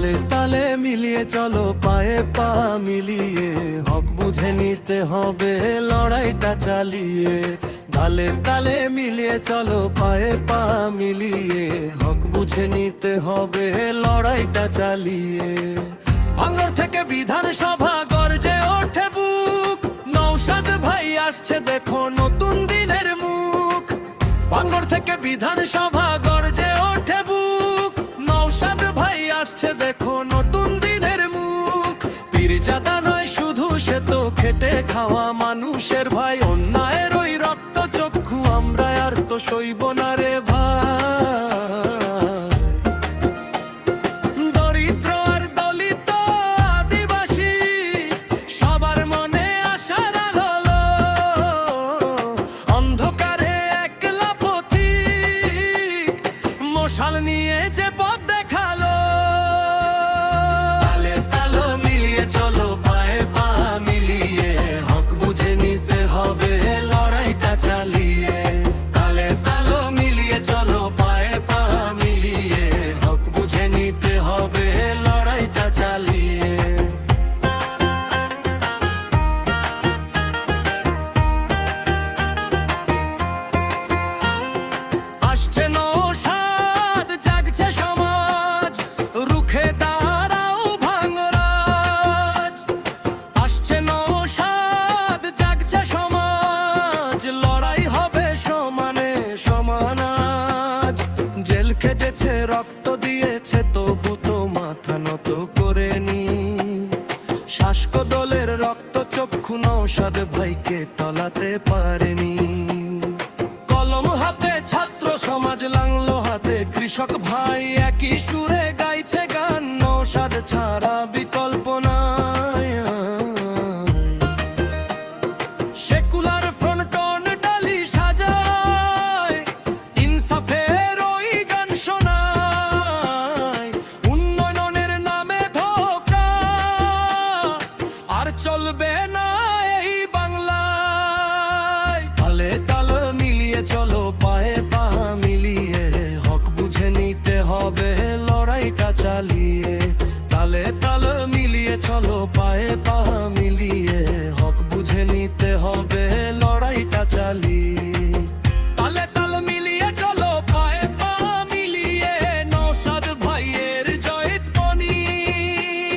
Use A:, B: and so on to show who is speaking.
A: তালে তালে মিলিয়ে চলো, পায়ে পা মিলিয়ে হক বুঝে নিতে হবে লড়াইটা চালিয়ে। তালে তালে মিলিয়ে চলো, পায়ে পা মিলিয়ে হক বুঝে নিতে হবে লড়াইটা চালিয়ে। ভাঙড় থেকে বিধানসভা গর্জে ওঠে বুক, নৌশাদ ভাই আসছে দেখো নতুন দিনের মুখ। ভাঙড় থেকে বিধানসভা গর্জে ওঠে বুক, নৌশাদ ভাই আসছে দেখো নতুন দিনের মুখ। পীরজাদা নয় শুধু, সে তো খেটে খাওয়া মানুষের ভাই। অন্যায়ের ওই রক্ত চক্ষু আমরা আর তো সইব না রে ভাই। দরিদ্র আর দলিত আদিবাসী সবার মনে আশার আলো, অন্ধকারে একলা পথিক মশাল নিয়ে যে পথ দেখালো। তালে তালে মিলিয়ে চলো, পায়ে পা মিলিয়ে হক বুঝে নিতে হবে লড়াইটা চালিয়ে। তালে তালে মিলিয়ে চলো, পায়ে পা মিলিয়ে হক বুঝে নিতে হবে লড়াইটা চালিয়ে। আসছে নৌশাদ, জাগছে সমাজ, রুখে দাঁড়াও ভাঙরাজ। আসছে নৌশাদ, জাগছে সমাজ, লড়াই হবে সমানে সমান আজ। জেল খেটেছে রক্ত দিয়েছে তবু তো মাথা নত করেনি। শাসক দলের রক্ত চক্ষু নৌশাদ ভাইকে টলাতে পারেনি। কলম হাতে ছাত্র সমাজ, লাংলো হাতে কৃষক ভাই, একই সুরে গাইছে গান, নৌশাদ ছাড়া বিকল্প নাই। সেকুলার ফ্রন্টন ডালি সাজায়, ইনসাফের ওই গান শোনায়। উন্নয়নের নামে ধোঁকা আর চলবে না এই বাংলায়। তালে তালে মিলিয়ে চলো, পায়ে পা মিলিয়ে হক বুঝে নিতে হবে লড়াইটা চালিয়ে। তালে তালে মিলিয়ে চলো, পায়ে পা মিলিয়ে হক বুঝে নিতে হবে